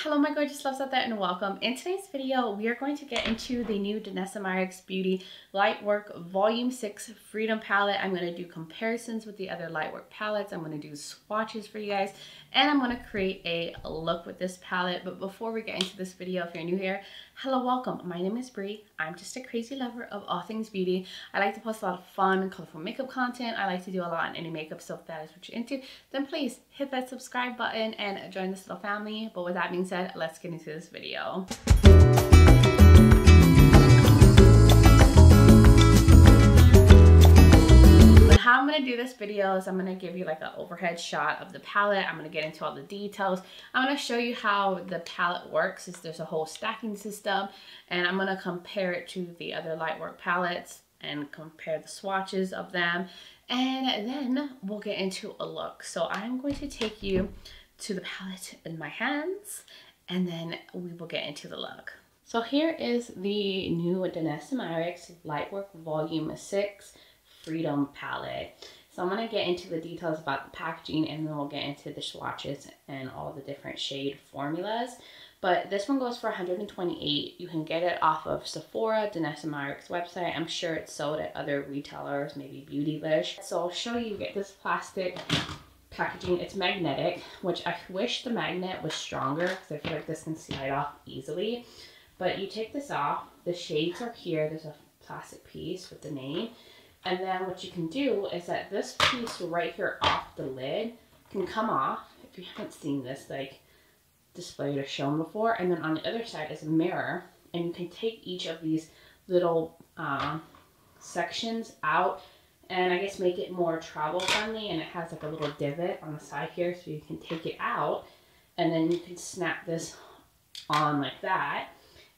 Hello my gorgeous loves out there and welcome. In today's video we are going to get into the new Danessa Myricks Beauty Lightwork Volume 6 Freedom Palette. I'm going to do comparisons with the other Lightwork palettes. I'm going to do swatches for you guys and I'm going to create a look with this palette. But before we get into this video, if you're new here, hello, welcome. My name is Bri. I'm just a crazy lover of all things beauty. I like to post a lot of fun and colorful makeup content. I like to do a lot on any makeup, so if that is what you're into, then please hit that subscribe button and join this little family. But with that being said, let's get into this video. How I'm going to do this video is I'm going to give you like an overhead shot of the palette. I'm going to get into all the details. I'm going to show you how the palette works. There's a whole stacking system, and I'm going to compare it to the other Lightwork palettes and compare the swatches of them, and then we'll get into a look. So I'm going to take you to the palette in my hands and then we will get into the look. So here is the new Danessa Myricks Lightwork Volume 6 Freedom Palette. So I'm going to get into the details about the packaging and then we'll get into the swatches and all the different shade formulas. But this one goes for $128. You can get it off of Sephora, Danessa Myricks website. I'm sure it's sold at other retailers, maybe Beautylish. So I'll show you. Get this plastic packaging. It's magnetic, which I wish the magnet was stronger because I feel like this can slide off easily. But you take this off. The shades are here. There's a plastic piece with the name. And then what you can do is that this piece right here off the lid can come off. If you haven't seen this like displayed or shown before, and then on the other side is a mirror, and you can take each of these little sections out and I guess make it more travel friendly. And it has like a little divot on the side here, so you can take it out and then you can snap this on like that.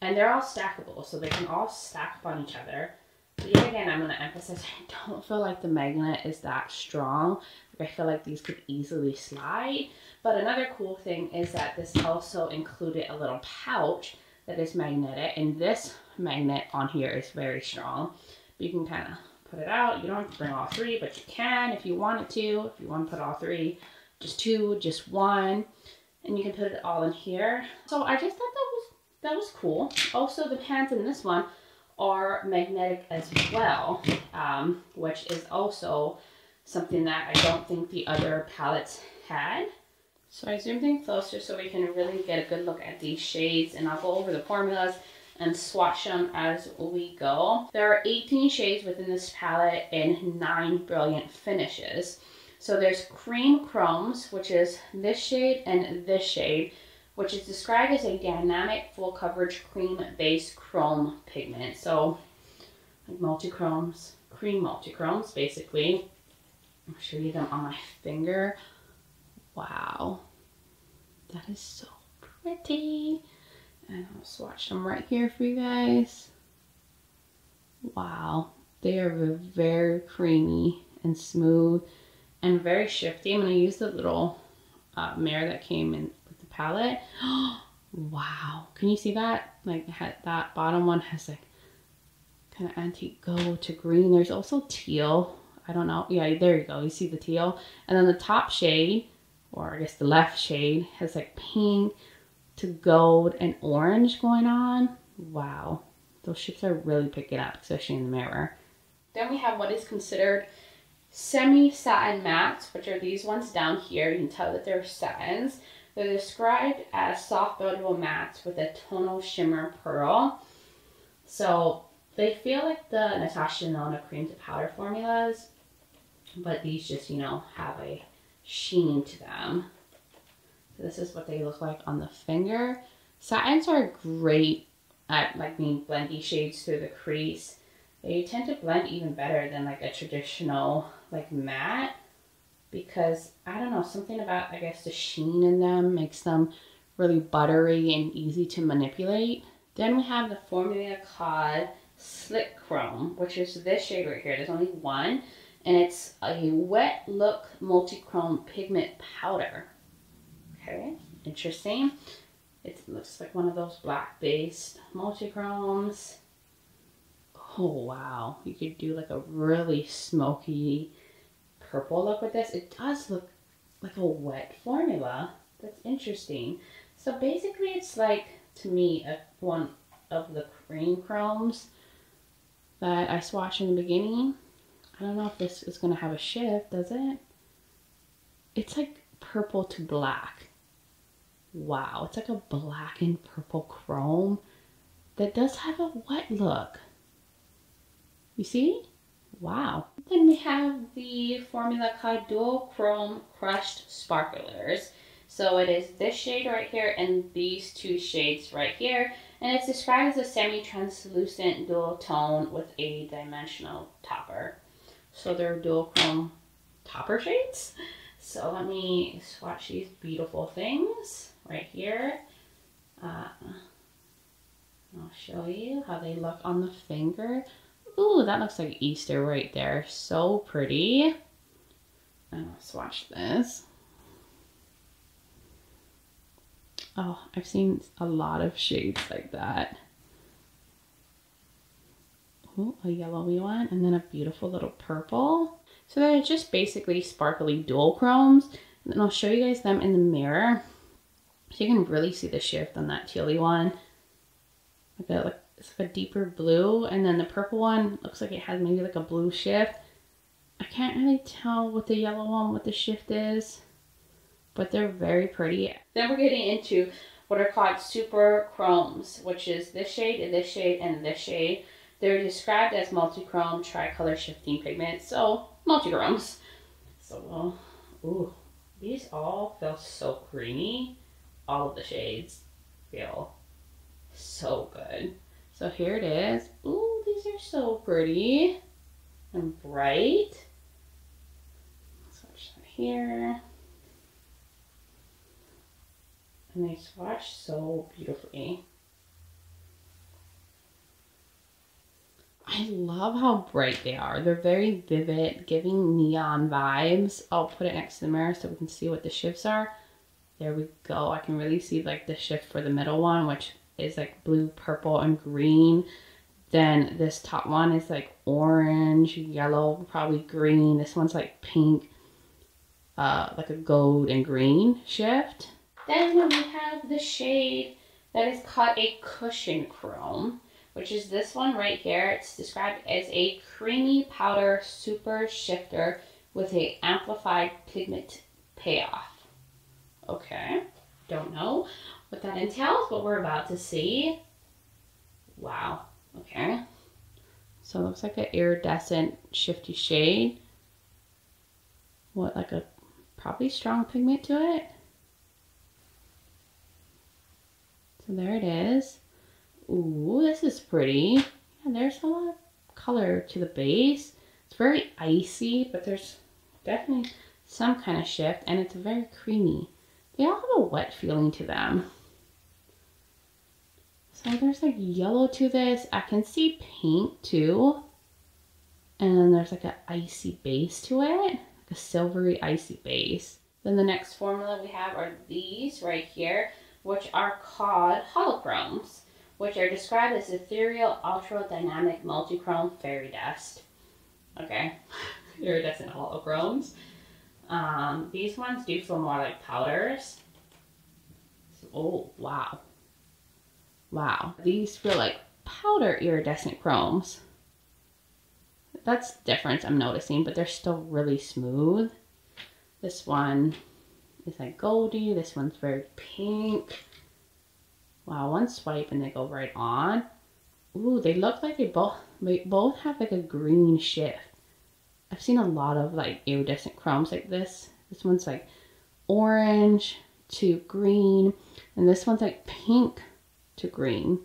And they're all stackable, so they can all stack up on each other. But yet again, I'm going to emphasize, I don't feel like the magnet is that strong. Like I feel like these could easily slide. But another cool thing is that this also included a little pouch that is magnetic. And this magnet on here is very strong. You can kind of put it out. You don't have to bring all three, but you can if you wanted to. If you want to put all three, just two, just one. And you can put it all in here. So I just thought that was cool. Also, the pants in this one are magnetic as well, which is also something that I don't think the other palettes had. So I zoomed in closer so we can really get a good look at these shades, and I'll go over the formulas and swatch them as we go. There are 18 shades within this palette and 9 brilliant finishes. So there's cream chromes, which is this shade and this shade, which is described as a dynamic full coverage cream based chrome pigment. So like multi-chromes, cream multi-chromes basically. I'll show you them on my finger. Wow, that is so pretty. And I'll swatch them right here for you guys. Wow, they are very creamy and smooth and very shifty. I'm going to use the little mirror that came in palette. Wow, can you see that? Like that bottom one has like kind of antique gold to green. There's also teal. I don't know. Yeah, there you go. You see the teal. And then the top shade, or I guess the left shade, has like pink to gold and orange going on. Wow, those shades are really picking up, especially in the mirror. Then we have what is considered semi-satin mattes, which are these ones down here. You can tell that they're satins. They're described as soft buildable mattes with a tonal shimmer pearl. So they feel like the Natasha Denona cream to powder formulas, but these just, you know, have a sheen to them. So this is what they look like on the finger. Satins are great at like being blendy shades through the crease. They tend to blend even better than like a traditional like matte, because I don't know, something about, I guess, the sheen in them makes them really buttery and easy to manipulate. Then we have the Formula Cod Slick Chrome, which is this shade right here. There's only one, and it's a wet look multi-chrome pigment powder. Okay, interesting. It looks like one of those black based multi-chromes. Oh wow, you could do like a really smoky purple look with this. It does look like a wet formula. That's interesting. So So basically it's like, to me, one of the cream chromes that I swatched in the beginning. I don't know if this is going to have a shift, does it? It's like purple to black. Wow, it's like a black and purple chrome that does have a wet look. You see? Wow. Then we have the Formula K Dual Chrome Crushed Sparklers. So it is this shade right here and these two shades right here. And it's described as a semi-translucent dual tone with a dimensional topper. So they're dual chrome topper shades. So let me swatch these beautiful things right here. I'll show you how they look on the finger. Ooh, that looks like Easter right there. So pretty. And I'll swatch this. Oh, I've seen a lot of shades like that. Ooh, a yellowy one, and then a beautiful little purple. So they're just basically sparkly dual chromes. And then I'll show you guys them in the mirror. So you can really see the shift on that tealy one. It's like a deeper blue, and then the purple one looks like it has maybe like a blue shift. I can't really tell with the yellow one what the shift is, but they're very pretty. Then we're getting into what are called super chromes, which is this shade and this shade and this shade. They're described as multi-chrome tricolor shifting pigments, so multi-chromes. So, ooh, these all feel so creamy. All of the shades feel so good. So here it is. Ooh, these are so pretty and bright. Swatch that here. And they swatch so beautifully. I love how bright they are. They're very vivid, giving neon vibes. I'll put it next to the mirror so we can see what the shifts are. There we go. I can really see like the shift for the middle one, which is like blue, purple, and green. Then this top one is like orange, yellow, probably green. This one's like pink, like a gold and green shift. Then we have the shade that is called a cushion chrome, which is this one right here. It's described as a creamy powder super shifter with a amplified pigment payoff. Okay, don't know what that entails, but we're about to see. Wow, okay. So it looks like an iridescent shifty shade. What, like a probably strong pigment to it? So there it is. Ooh, this is pretty. Yeah, there's a lot of color to the base. It's very icy, but there's definitely some kind of shift, and it's very creamy. They all have a wet feeling to them. So there's like yellow to this. I can see pink too. And then there's like an icy base to it. Like a silvery icy base. Then the next formula we have are these right here, which are called holochromes, which are described as ethereal ultra dynamic multichrome fairy dust. Okay, iridescent holochromes. These ones do feel more like powders. Oh, wow. Wow. These feel like powder iridescent chromes. That's the difference I'm noticing, but they're still really smooth. This one is like goldy. This one's very pink. Wow, one swipe and they go right on. Ooh, they look like they both have like a green shift. I've seen a lot of like iridescent chromes like this. This one's like orange to green, and this one's like pink to green.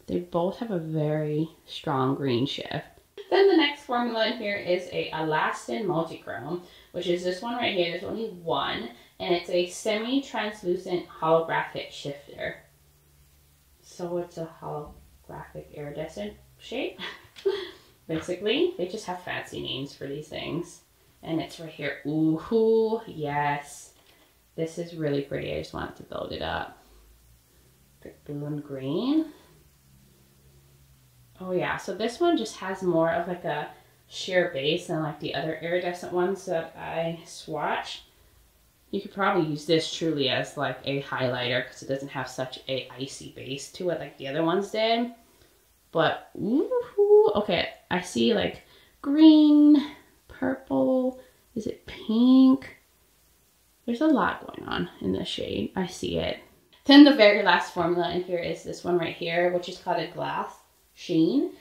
They both have a very strong green shift. Then the next formula in here is a Elastin Multichrome, which is this one right here. There's only one, and it's a semi-translucent holographic shifter. So it's a holographic iridescent shade. Basically, they just have fancy names for these things. And it's right here. Ooh, yes. This is really pretty. I just wanted to build it up. Like blue and green. Oh yeah, so this one just has more of like a sheer base than like the other iridescent ones that I swatched. You could probably use this truly as like a highlighter because it doesn't have such a icy base to it like the other ones did. But, ooh, okay, I see like green, purple, is it pink? There's a lot going on in this shade. I see it. Then the very last formula in here is this one right here, which is called a glass sheen.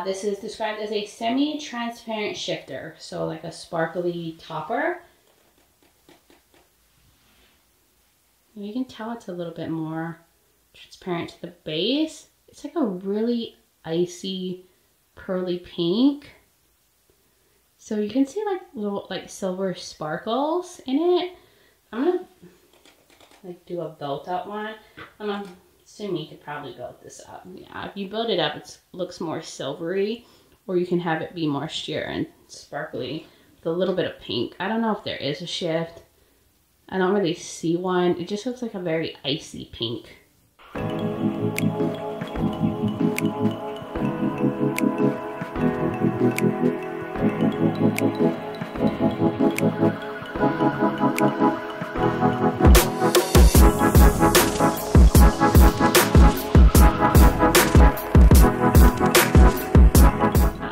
This is described as a semi-transparent shifter, so like a sparkly topper. You can tell it's a little bit more transparent to the base. It's like a really icy, pearly pink. So you can see like little like silver sparkles in it. I'm gonna like do a built up one. I'm assuming you could probably build this up. Yeah, if you build it up, it looks more silvery, or you can have it be more sheer and sparkly with a little bit of pink. I don't know if there is a shift. I don't really see one. It just looks like a very icy pink.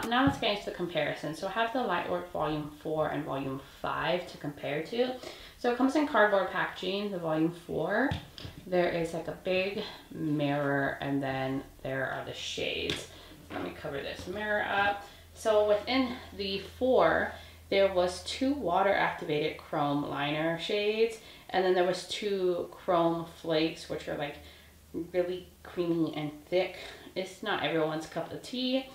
Now let's get into the comparison. So I have the Lightwork Volume 4 and Volume 5 to compare to. So it comes in cardboard packaging, the Volume 4. There is like a big mirror, and then there are the shades. Let me cover this mirror up. So within the 4, there was 2 water activated chrome liner shades, and then there was 2 chrome flakes, which are like really creamy and thick. It's not everyone's cup of tea.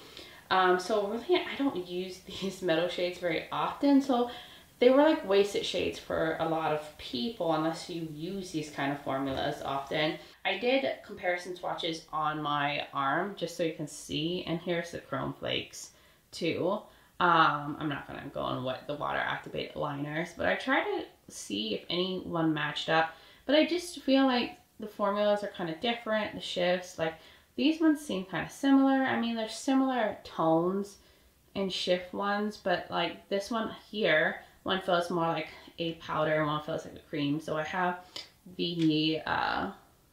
So really I don't use these metal shades very often, so they were like wasted shades for a lot of people unless you use these kind of formulas often. I did comparison swatches on my arm just so you can see, and here's the chrome flakes too. I'm not gonna go on what the water activated liners, but I tried to see if anyone matched up, but I just feel like the formulas are kind of different, the shifts, like these ones seem kind of similar. I mean, there's similar tones in shift ones, but like this one here, one feels more like a powder and one feels like a cream. So I have the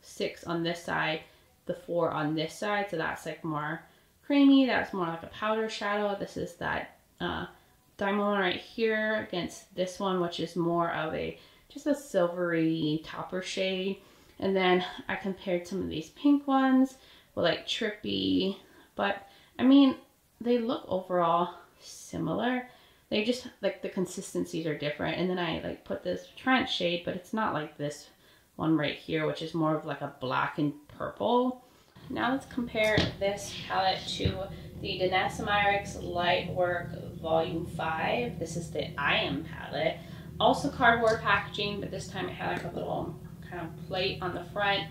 6 on this side, the 4 on this side. So that's like more creamy. That's more like a powder shadow. This is that diamond one right here against this one, which is more of a just a silvery topper shade. And then I compared some of these pink ones with like trippy, but I mean, they look overall similar. They just like the consistencies are different. And then I like put this trench shade, but it's not like this one right here, which is more of like a black and purple. Now let's compare this palette to the Danessa Myricks Lightwork Volume 5. This is the I Am palette. Also cardboard packaging, but this time it had like a little kind of plate on the front.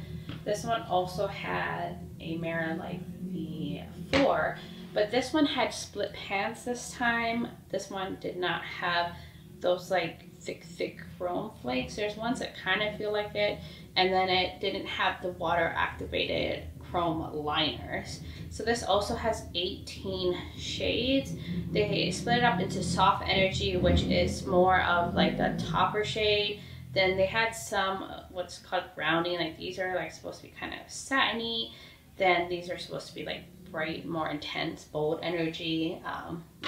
This one also had a mirror like the 4. But this one had split pans this time. This one did not have those like thick chrome flakes. There's ones that kind of feel like it. And then it didn't have the water activated chrome liners. So this also has 18 shades. They split it up into soft energy, which is more of like a topper shade. Then they had some what's called grounding. Like these are like supposed to be kind of satiny. Then these are supposed to be like bright, more intense, bold energy,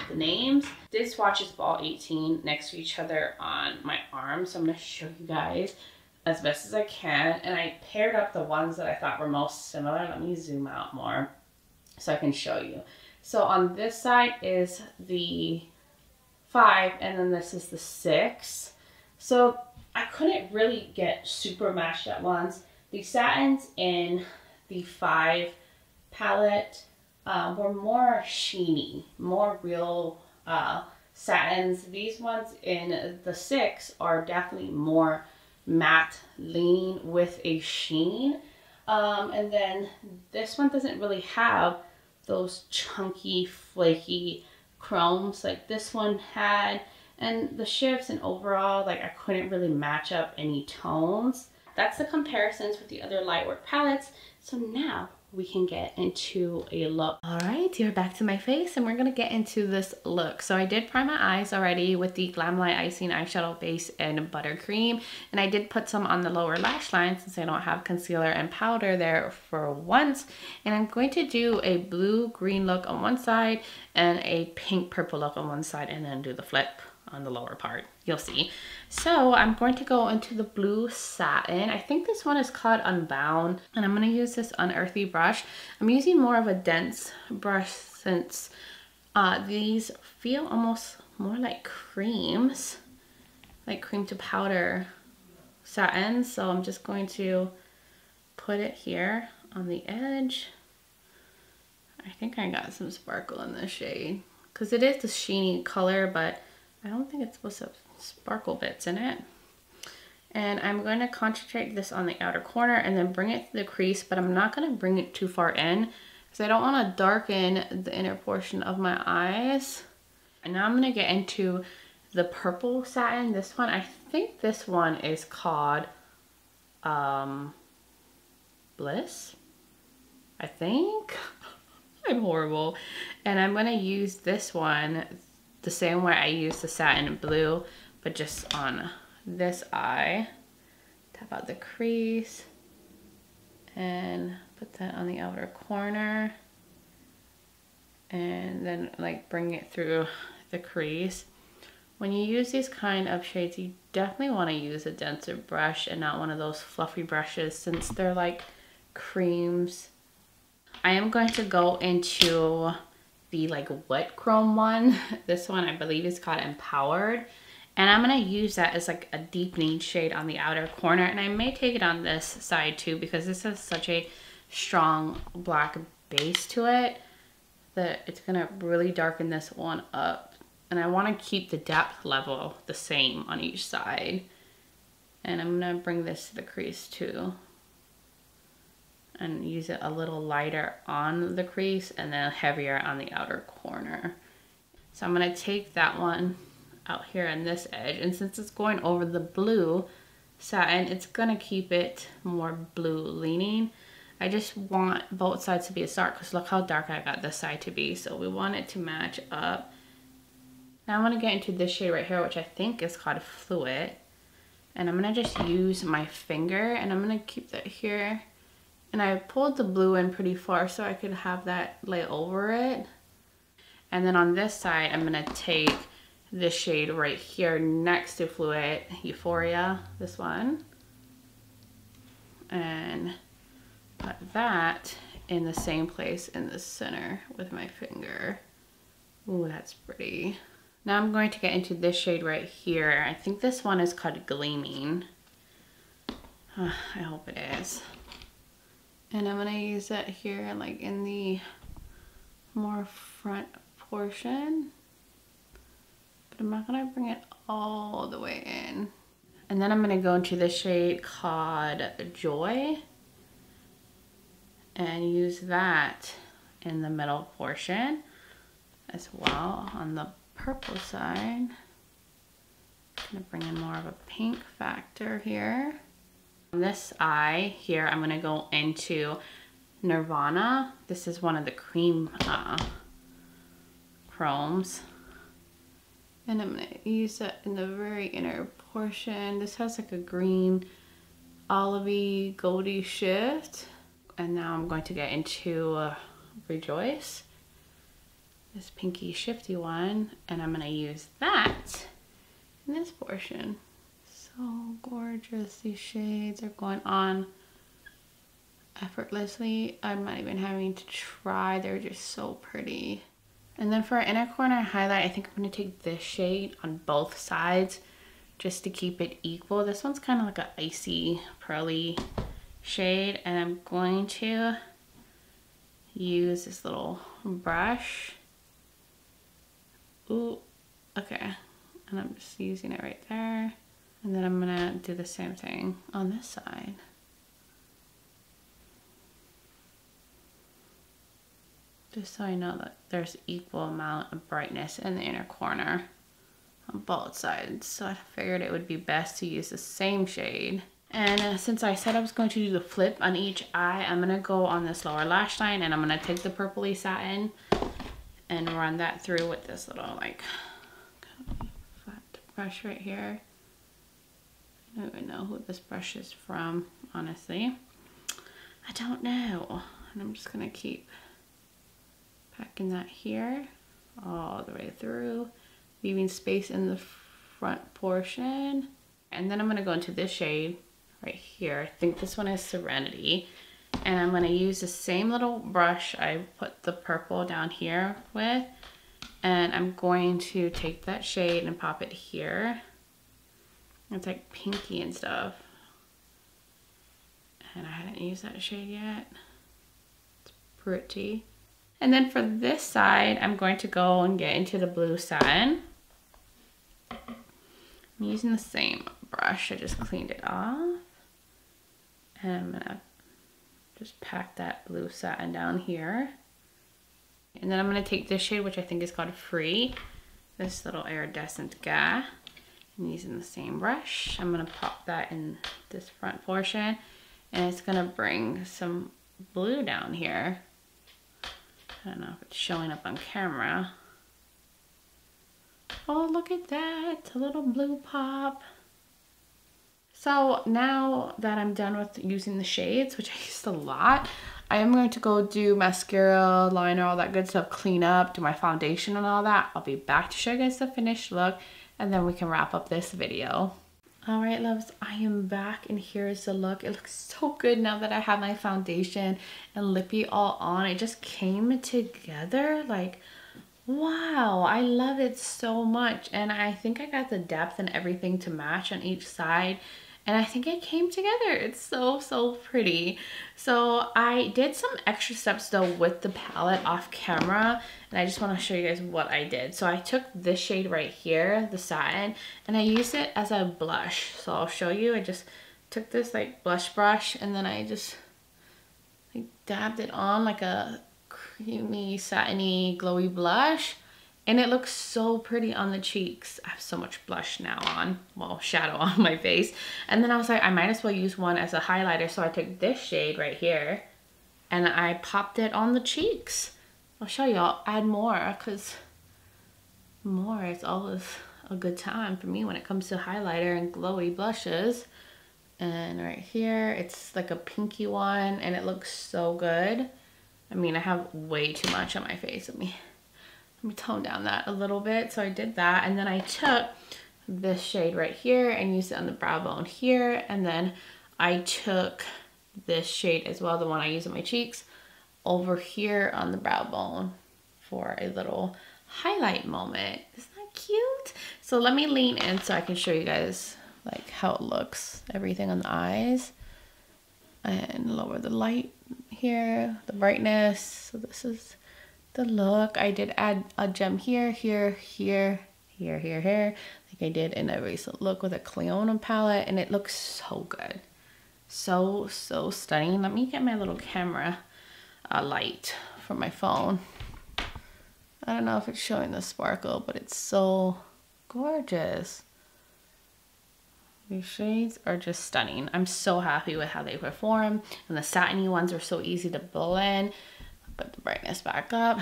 the names. Did swatches of all 18 next to each other on my arm, so I'm going to show you guys as best as I can. And I paired up the ones that I thought were most similar. Let me zoom out more so I can show you. So on this side is the 5, and then this is the 6. So I couldn't really get super matched at once. The satins in the 5 palette were more sheeny, more real satins. These ones in the 6 are definitely more matte leaning with a sheen. And then this one doesn't really have those chunky, flaky chromes like this one had. And the shifts and overall, like I couldn't really match up any tones. That's the comparisons with the other Lightwork palettes. So now we can get into a look. All right, you're back to my face and we're gonna get into this look. So I did prime my eyes already with the Glamlight Icing Eyeshadow Base in Buttercream. And I did put some on the lower lash line since I don't have concealer and powder there for once. And I'm going to do a blue-green look on one side and a pink-purple look on one side and then do the flip on the lower part. You'll see. So I'm going to go into the blue satin. I think this one is called Unbound, and I'm going to use this unearthly brush. I'm using more of a dense brush since these feel almost more like creams, like cream to powder satin. So I'm just going to put it here on the edge. I think I got some sparkle in this shade because it is the sheeny color, but I don't think it's supposed to have sparkle bits in it. And I'm going to concentrate this on the outer corner and then bring it to the crease, but I'm not going to bring it too far in because I don't want to darken the inner portion of my eyes. And now I'm going to get into the purple satin. This one, I think this one is called Bliss, I think. I'm horrible. And I'm going to use this one the same way I use the satin blue, but just on this eye. Tap out the crease and put that on the outer corner, and then like bring it through the crease. When you use these kind of shades, you definitely want to use a denser brush and not one of those fluffy brushes since they're like creams. I am going to go into the like wet chrome one. This one I believe is called Empowered, and I'm going to use that as like a deepening shade on the outer corner, and I may take it on this side too because this has such a strong black base to it that it's going to really darken this one up, and I want to keep the depth level the same on each side. And I'm going to bring this to the crease too and use it a little lighter on the crease and then heavier on the outer corner. So I'm going to take that one out here on this edge, and since it's going over the blue satin, it's going to keep it more blue leaning. I just want both sides to be as dark because look how dark I got this side to be, so we want it to match up. Now I'm going to get into this shade right here, which I think is called Fluid, and I'm going to just use my finger and I'm going to keep that here. And I pulled the blue in pretty far so I could have that lay over it. And then on this side, I'm gonna take this shade right here next to Fluid, Euphoria, this one. And put that in the same place in the center with my finger. Ooh, that's pretty. Now I'm going to get into this shade right here. I think this one is called Gleaming. I hope it is. And I'm gonna use that here like in the more front portion, but I'm not gonna bring it all the way in. And then I'm gonna go into this shade called Joy and use that in the middle portion as well on the purple side. I'm gonna bring in more of a pink factor here. On this eye here, I'm going to go into Nirvana. This is one of the cream chromes. And I'm going to use that in the very inner portion. This has like a green, olivey, goldy shift. And now I'm going to get into Rejoice. This pinky shifty one. And I'm going to use that in this portion. So gorgeous. These shades are going on effortlessly. I'm not even having to try. They're just so pretty. And then for our inner corner highlight, I think I'm going to take this shade on both sides just to keep it equal. This one's kind of like an icy, pearly shade. And I'm going to use this little brush. Ooh, okay. And I'm just using it right there. And then I'm gonna do the same thing on this side. Just so I know that there's equal amount of brightness in the inner corner on both sides. So I figured it would be best to use the same shade And since I said I was going to do the flip on each eye, I'm going to go on this lower lash line and I'm going to take the purpley satin and run that through with this little like flat brush right here. I don't even know who this brush is from, honestly. I don't know. And I'm just going to keep packing that here all the way through, leaving space in the front portion. And then I'm going to go into this shade right here. I think this one is Serenity. And I'm going to use the same little brush I put the purple down here with. And I'm going to take that shade and pop it here. It's like pinky and stuff. And I hadn't used that shade yet. It's pretty. And then for this side, I'm going to go and get into the blue satin. I'm using the same brush. I just cleaned it off. And I'm gonna just pack that blue satin down here. And then I'm gonna take this shade, which I think is called Free. This little iridescent guy. I'm using the same brush. I'm gonna pop that in this front portion. And it's gonna bring some blue down here. I don't know if it's showing up on camera. Oh, look at that, a little blue pop. So now that I'm done with using the shades, which I used a lot, I am going to go do mascara, liner, all that good stuff, clean up, do my foundation and all that. I'll be back to show you guys the finished look, and then we can wrap up this video. All right, loves, I am back, and here is the look. It looks so good now that I have my foundation and lippy all on. It just came together like, wow, I love it so much. And I think I got the depth and everything to match on each side. And I think it came together. It's so, so pretty. So I did some extra steps though with the palette off camera. And I just want to show you guys what I did. So I took this shade right here, the satin, and I used it as a blush. So I'll show you. I just took this like blush brush and then I just like dabbed it on like a creamy, satiny, glowy blush. And it looks so pretty on the cheeks. I have so much blush now on, well, shadow on my face. And then I was like, I might as well use one as a highlighter. So I took this shade right here and I popped it on the cheeks. I'll show you, I'll add more because more is always a good time for me when it comes to highlighter and glowy blushes. And right here, it's like a pinky one and it looks so good. I mean, I have way too much on my face. Let me tone down that a little bit. So I did that, and then I took this shade right here and used it on the brow bone here, and then I took this shade as well, the one I use on my cheeks, over here on the brow bone for a little highlight moment. Isn't that cute? So let me lean in so I can show you guys like how it looks, everything on the eyes, and lower the light here, the brightness. So this is the look. I did add a gem here, here, here, here, here, here, like I did in a recent look with a Cleona palette, and it looks so good. So, so stunning. Let me get my little camera light from my phone. I don't know if it's showing the sparkle, but it's so gorgeous. These shades are just stunning. I'm so happy with how they perform, and the satiny ones are so easy to blend. Put the brightness back up.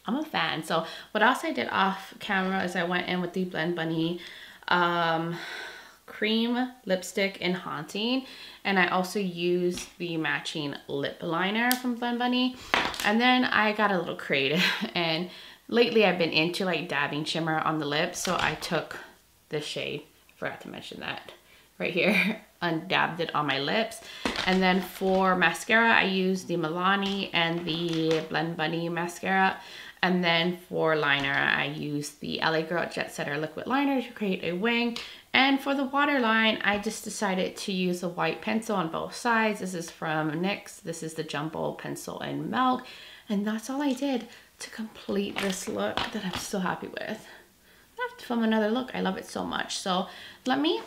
I'm a fan. So what else I did off camera is I went in with the Blend Bunny cream lipstick in Haunting, and I also used the matching lip liner from Blend Bunny. And then I got a little creative, and lately I've been into like dabbing shimmer on the lips, so I took this shade, forgot to mention that, right here, and dabbed it on my lips. And then for mascara, I used the Milani and the Blend Bunny mascara. And then for liner, I used the LA Girl Jet Setter liquid liner to create a wing. And for the waterline, I just decided to use a white pencil on both sides. This is from NYX. This is the Jumbo Pencil in Milk. And that's all I did to complete this look that I'm so happy with. I have to film another look. I love it so much. So let me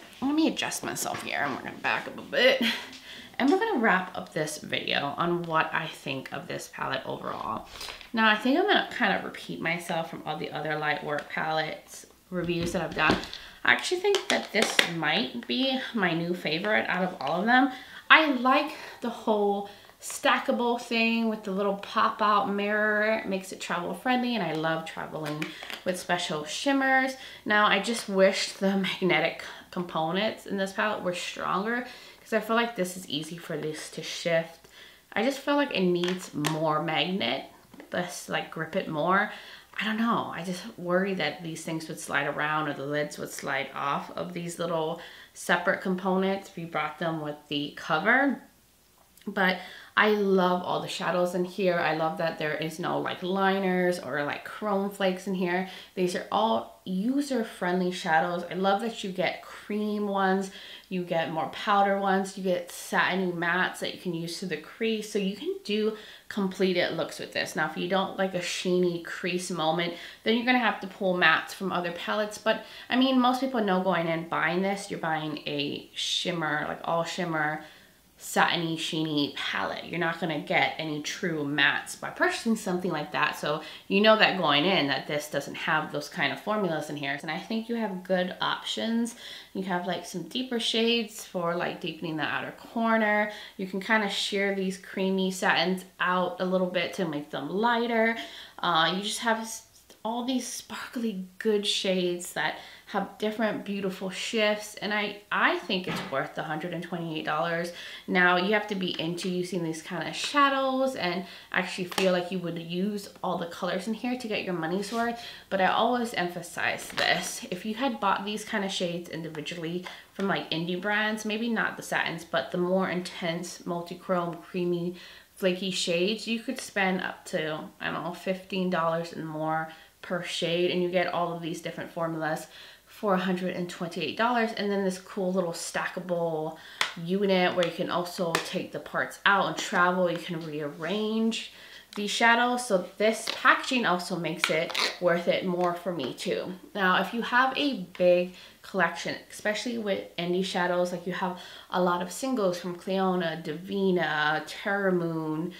adjust myself here, and we're gonna back up a bit. And we're gonna wrap up this video on what I think of this palette overall. Now, I think I'm gonna kind of repeat myself from all the other Lightwork palettes reviews that I've done. I actually think that this might be my new favorite out of all of them. I like the whole stackable thing with the little pop out mirror. It makes it travel friendly, and I love traveling with special shimmers. Now I just wish the magnetic components in this palette were stronger, because I feel like this is easy for this to shift. I just feel like it needs more magnet. Let's like grip it more. I don't know. I just worry that these things would slide around, or the lids would slide off of these little separate components if you brought them with the cover. But I love all the shadows in here. I love that there is no like liners or like chrome flakes in here. These are all user-friendly shadows. I love that you get cream ones, you get more powder ones, you get satiny mattes that you can use to the crease. So you can do completed looks with this. Now, if you don't like a sheeny crease moment, then you're gonna have to pull mattes from other palettes. But I mean, most people know going in buying this, you're buying a shimmer, like all shimmer, satiny, sheeny palette. You're not gonna get any true mattes by purchasing something like that. So you know that going in that this doesn't have those kind of formulas in here. And I think you have good options. You have like some deeper shades for like deepening the outer corner. You can kind of sheer these creamy satins out a little bit to make them lighter. You just have all these sparkly good shades that have different beautiful shifts, and I think it's worth the $128. Now you have to be into using these kind of shadows and actually feel like you would use all the colors in here to get your money's worth. But I always emphasize this: if you had bought these kind of shades individually from like indie brands, maybe not the satins, but the more intense multi-chrome creamy flaky shades, you could spend up to, I don't know, $15 and more per shade, and you get all of these different formulas for $128. And then this cool little stackable unit where you can also take the parts out and travel. You can rearrange these shadows. So this packaging also makes it worth it more for me too. Now, if you have a big collection, especially with indie shadows, like you have a lot of singles from Cleona, Divina, Terra Moon,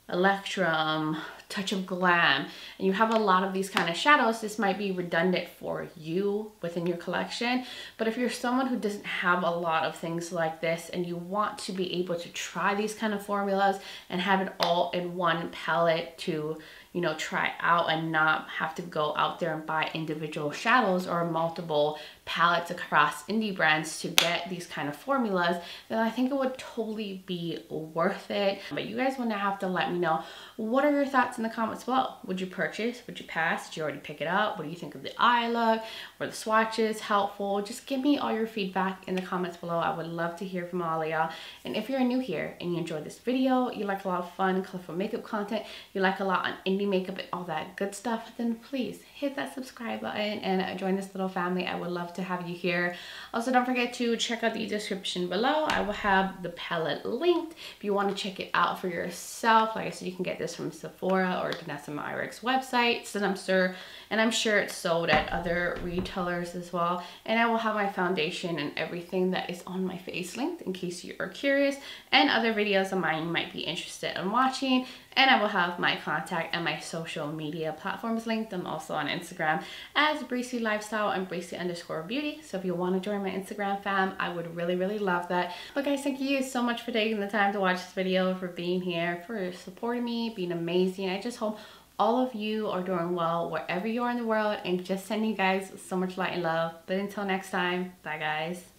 Electrum, Touch of Glam, and you have a lot of these kind of shadows, this might be redundant for you within your collection. But if you're someone who doesn't have a lot of things like this and you want to be able to try these kind of formulas and have it all in one palette to, you know, try out and not have to go out there and buy individual shadows or multiple palettes across indie brands to get these kind of formulas, then I think it would totally be worth it. But you guys want to have to let me know, what are your thoughts in the comments below? Would you purchase? Would you pass? Did you already pick it up? What do you think of the eye look? Were the swatches helpful? Just give me all your feedback in the comments below. I would love to hear from all of y'all. And if you're new here and you enjoyed this video, you like a lot of fun, colorful makeup content, you like a lot on indie makeup and all that good stuff, then please hit that subscribe button and join this little family. I would love to have you here. Also, don't forget to check out the description below. I will have the palette linked if you want to check it out for yourself. Like I said, you can get this from Sephora or Danessa Myricks websites, and I'm sure it's sold at other retailers as well. And I will have my foundation and everything that is on my face linked in case you are curious, and other videos of mine you might be interested in watching. And I will have my contact and my social media platforms linked. I'm also on Instagram as Bracey Lifestyle and Bracey_Beauty. So if you want to join my Instagram fam, I would really, really love that. But guys, thank you so much for taking the time to watch this video, for being here, for supporting me, being amazing. I just hope all of you are doing well wherever you are in the world, and just sending you guys so much light and love. But until next time, bye guys.